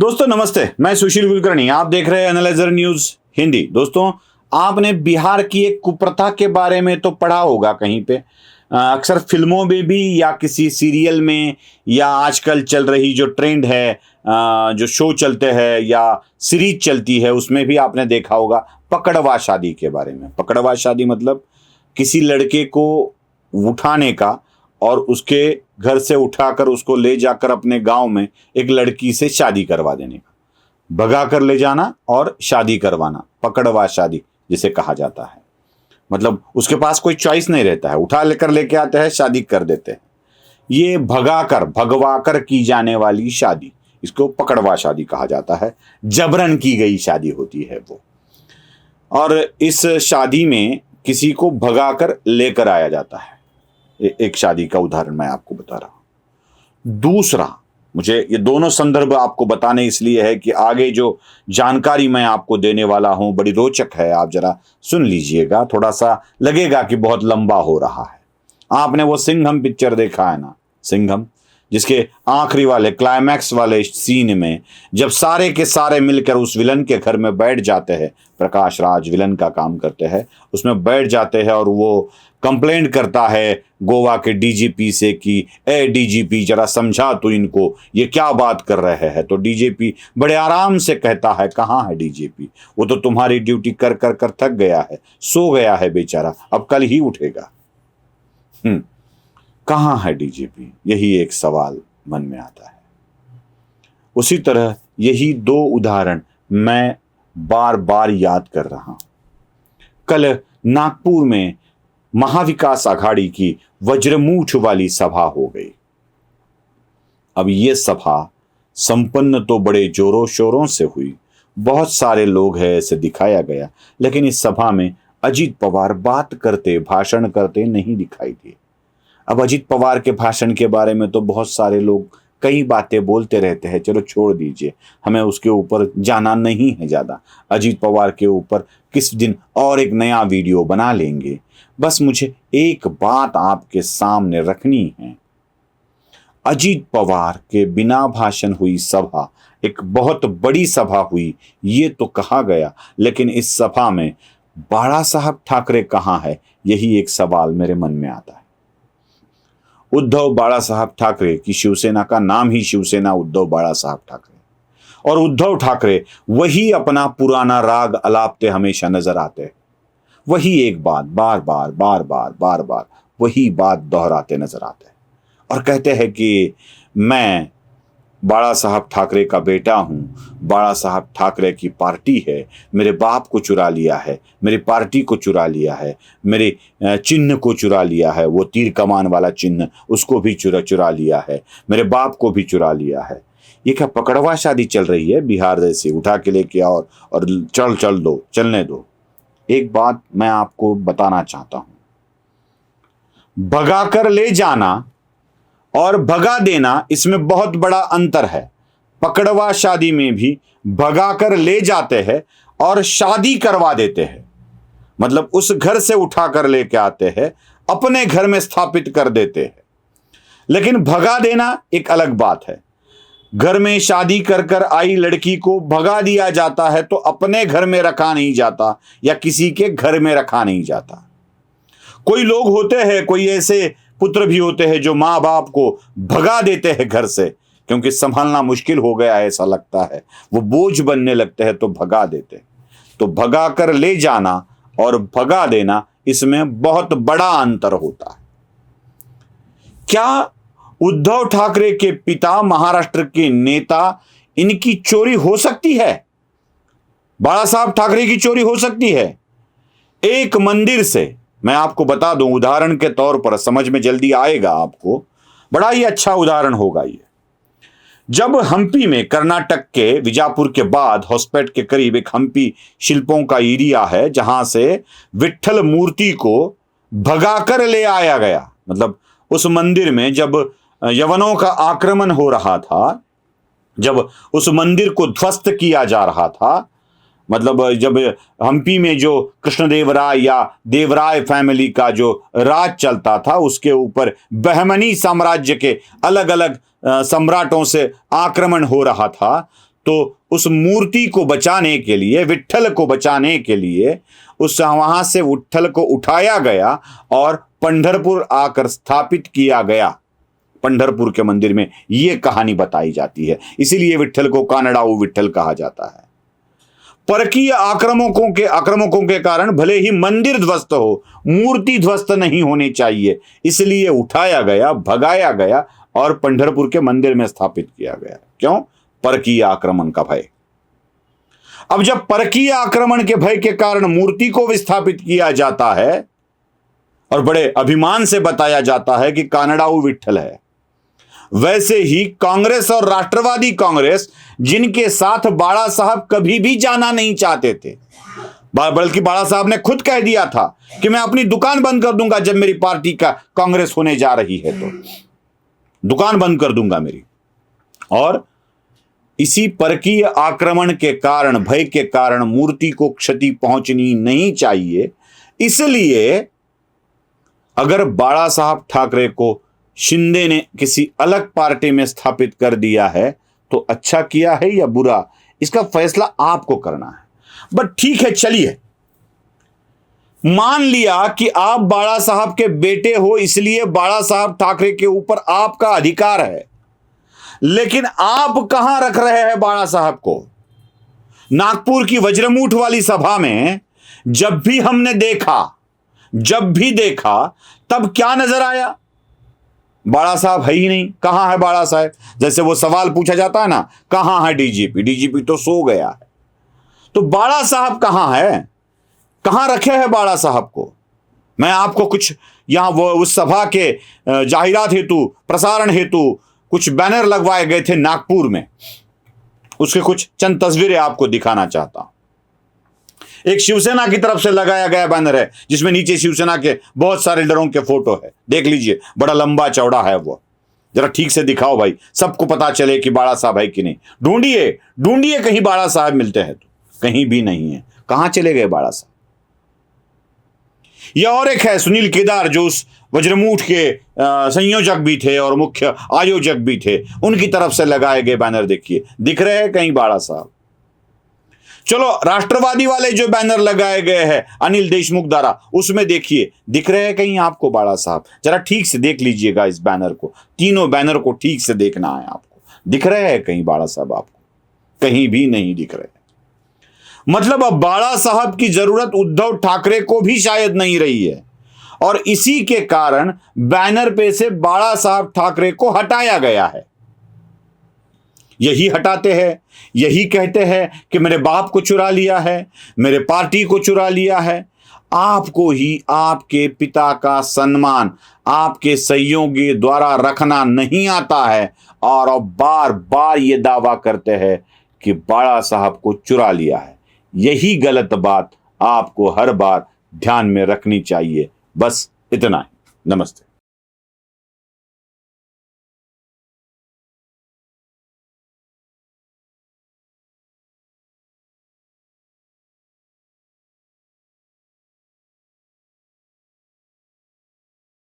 दोस्तों नमस्ते, मैं सुशील कुलकर्णी। आप देख रहे हैं एनालाइजर न्यूज हिंदी। दोस्तों, आपने बिहार की एक कुप्रथा के बारे में तो पढ़ा होगा कहीं पे, अक्सर फिल्मों में भी या किसी सीरियल में, या आजकल चल रही जो ट्रेंड है, जो शो चलते हैं या सीरीज चलती है, उसमें भी आपने देखा होगा पकड़वा शादी के बारे में। पकड़वा शादी मतलब किसी लड़के को उठाने का और उसके घर से उठाकर उसको ले जाकर अपने गांव में एक लड़की से शादी करवा देने का, भगा कर ले जाना और शादी करवाना, पकड़वा शादी जिसे कहा जाता है। मतलब उसके पास कोई चॉइस नहीं रहता है, उठा लेकर लेके आते हैं, शादी कर देते हैं। ये भगवाकर की जाने वाली शादी, इसको पकड़वा शादी कहा जाता है। जबरन की गई शादी होती है वो। और इस शादी में किसी को भगाकर लेकर आया जाता है। एक शादी का उदाहरण मैं आपको बता रहा हूं। दूसरा, मुझे ये दोनों संदर्भ आपको बताने इसलिए है कि आगे जो जानकारी मैं आपको देने वाला हूं बड़ी रोचक है। आप जरा सुन लीजिएगा, थोड़ा सा लगेगा कि बहुत लंबा हो रहा है। आपने वो सिंघम पिक्चर देखा है ना, सिंघम, जिसके आखिरी वाले क्लाइमैक्स वाले सीन में जब सारे के सारे मिलकर उस विलन के घर में बैठ जाते हैं, प्रकाश राज विलन का काम करते हैं, उसमें बैठ जाते हैं और वो कंप्लेंट करता है गोवा के डीजीपी से कि ए डीजीपी जरा समझा तो इनको, ये क्या बात कर रहे हैं। तो डीजीपी बड़े आराम से कहता है, कहाँ है डीजीपी, वो तो तुम्हारी ड्यूटी कर कर कर थक गया है, सो गया है बेचारा, अब कल ही उठेगा। कहाँ है डीजीपी, यही एक सवाल मन में आता है। उसी तरह यही दो उदाहरण मैं बार बार याद कर रहा हूं। कल नागपुर में महाविकास आघाड़ी की वज्रमूठ वाली सभा हो गई। अब ये सभा संपन्न तो बड़े जोरों शोरों से हुई, बहुत सारे लोग हैं ऐसे दिखाया गया, लेकिन इस सभा में अजीत पवार बात करते, भाषण करते नहीं दिखाई दिए। अब अजीत पवार के भाषण के बारे में तो बहुत सारे लोग कई बातें बोलते रहते हैं, चलो छोड़ दीजिए, हमें उसके ऊपर जाना नहीं है ज़्यादा। अजीत पवार के ऊपर किस दिन और एक नया वीडियो बना लेंगे। बस मुझे एक बात आपके सामने रखनी है। अजीत पवार के बिना भाषण हुई सभा एक बहुत बड़ी सभा हुई, ये तो कहा गया, लेकिन इस सभा में बाला साहब ठाकरे कहाँ है, यही एक सवाल मेरे मन में आता है। उद्धव बाला साहब ठाकरे की शिवसेना का नाम ही शिवसेना उद्धव बाला साहब ठाकरे, और उद्धव ठाकरे वही अपना पुराना राग अलापते हमेशा नजर आते हैं। वही एक बात बार बार वही बात दोहराते नजर आते हैं और कहते हैं कि मैं बाला साहब ठाकरे का बेटा हूं, बाला साहब ठाकरे की पार्टी है, मेरे बाप को चुरा लिया है, मेरी पार्टी को चुरा लिया है, मेरे चिन्ह को चुरा लिया है, वो तीर कमान वाला चिन्ह उसको भी चुरा लिया है, मेरे बाप को भी चुरा लिया है। ये क्या पकड़वा शादी चल रही है बिहार जैसी, उठा के लेके आओ और चलने दो। एक बात मैं आपको बताना चाहता हूं, भगा कर ले जाना और भगा देना, इसमें बहुत बड़ा अंतर है। पकड़वा शादी में भी भगा कर ले जाते हैं और शादी करवा देते हैं, मतलब उस घर से उठा कर लेके आते हैं, अपने घर में स्थापित कर देते हैं। लेकिन भगा देना एक अलग बात है। घर में शादी कर कर आई लड़की को भगा दिया जाता है तो अपने घर में रखा नहीं जाता या किसी के घर में रखा नहीं जाता। कोई लोग होते हैं, कोई ऐसे पुत्र भी होते हैं जो माँ बाप को भगा देते हैं घर से, क्योंकि संभालना मुश्किल हो गया है, ऐसा लगता है, वो बोझ बनने लगते हैं तो भगा देते हैं। तो भगा कर ले जाना और भगा देना, इसमें बहुत बड़ा अंतर होता है। क्या उद्धव ठाकरे के पिता, महाराष्ट्र के नेता, इनकी चोरी हो सकती है? बाला साहब ठाकरे की चोरी हो सकती है? एक मंदिर से मैं आपको बता दूं, उदाहरण के तौर पर, समझ में जल्दी आएगा आपको, बड़ा ही अच्छा उदाहरण होगा ये। जब हम्पी में, कर्नाटक के विजापुर के बाद होस्पेट के करीब एक हम्पी शिल्पों का एरिया है, जहां से विट्ठल मूर्ति को भगाकर ले आया गया। मतलब उस मंदिर में जब यवनों का आक्रमण हो रहा था, जब उस मंदिर को ध्वस्त किया जा रहा था, मतलब जब हम्पी में जो कृष्णदेवराय या देवराय फैमिली का जो राज चलता था, उसके ऊपर बहमनी साम्राज्य के अलग अलग सम्राटों से आक्रमण हो रहा था, तो उस मूर्ति को बचाने के लिए, विट्ठल को बचाने के लिए उस वहां से विट्ठल को उठाया गया और पंढरपुर आकर स्थापित किया गया। पंढरपुर के मंदिर में यह कहानी बताई जाती है, इसीलिए विट्ठल को कानड़ाऊ विट्ठल कहा जाता है। परकीय आक्रमकों के कारण भले ही मंदिर ध्वस्त हो, मूर्ति ध्वस्त नहीं होनी चाहिए, इसलिए उठाया गया, भगाया गया और पंढरपुर के मंदिर में स्थापित किया गया। क्यों? परकीय आक्रमण का भय। अब जब परकीय आक्रमण के भय के कारण मूर्ति को विस्थापित किया जाता है और बड़े अभिमान से बताया जाता है कि कानड़ाऊ विट्ठल है, वैसे ही कांग्रेस और राष्ट्रवादी कांग्रेस, जिनके साथ बाड़ा साहब कभी भी जाना नहीं चाहते थे, बल्कि बाड़ा साहब ने खुद कह दिया था कि मैं अपनी दुकान बंद कर दूंगा जब मेरी पार्टी का कांग्रेस होने जा रही है, तो दुकान बंद कर दूंगा मेरी। और इसी परकीय आक्रमण के कारण, भय के कारण मूर्ति को क्षति पहुंचनी नहीं चाहिए, इसलिए अगर बाड़ा साहब ठाकरे को शिंदे ने किसी अलग पार्टी में स्थापित कर दिया है तो अच्छा किया है या बुरा, इसका फैसला आपको करना है। बट ठीक है, चलिए मान लिया कि आप बाड़ा साहब के बेटे हो, इसलिए बाड़ा साहब ठाकरे के ऊपर आपका अधिकार है, लेकिन आप कहां रख रहे हैं बाड़ा साहब को? नागपुर की वज्रमूठ वाली सभा में जब भी देखा तब क्या नजर आया? बाड़ा साहब है ही नहीं। कहां है बाड़ा साहब? जैसे वो सवाल पूछा जाता है ना, कहां है डीजीपी? डीजीपी तो सो गया है। तो बाड़ा साहब कहां है? कहां रखे हैं बाड़ा साहब को? मैं आपको कुछ यहां वो उस सभा के जाहिरात हेतु, प्रसारण हेतु कुछ बैनर लगवाए गए थे नागपुर में, उसके कुछ चंद तस्वीरें आपको दिखाना चाहता हूं। एक शिवसेना की तरफ से लगाया गया बैनर है जिसमें नीचे शिवसेना के बहुत सारे लीडरों के फोटो है, देख लीजिए, बड़ा लंबा चौड़ा है वो। जरा ठीक से दिखाओ भाई, सबको पता चले कि बाड़ा साहब है कि नहीं। ढूंढिए कहीं बाड़ा साहब मिलते हैं तो। कहीं भी नहीं है। कहां चले गए बाड़ा साहब? या और एक है सुनील केदार, जो उस वज्रमूठ के संयोजक भी थे और मुख्य आयोजक भी थे, उनकी तरफ से लगाए गए बैनर देखिए, दिख रहे हैं कहीं बाड़ा साहब? चलो, राष्ट्रवादी वाले जो बैनर लगाए गए हैं अनिल देशमुख द्वारा, उसमें देखिए, दिख रहे हैं कहीं आपको बाड़ा साहब? जरा ठीक से देख लीजिएगा इस बैनर को, तीनों बैनर को ठीक से देखना है आपको। दिख रहे हैं कहीं बाड़ा साहब आपको? कहीं भी नहीं दिख रहे। मतलब अब बाड़ा साहब की जरूरत उद्धव ठाकरे को भी शायद नहीं रही है, और इसी के कारण बैनर पे से बाड़ा साहब ठाकरे को हटाया गया है। यही हटाते हैं, यही कहते हैं कि मेरे बाप को चुरा लिया है, मेरे पार्टी को चुरा लिया है। आपको ही आपके पिता का सम्मान आपके सहयोगी द्वारा रखना नहीं आता है, और अब बार बार ये दावा करते हैं कि बाड़ा साहब को चुरा लिया है। यही गलत बात आपको हर बार ध्यान में रखनी चाहिए। बस इतना ही। नमस्ते।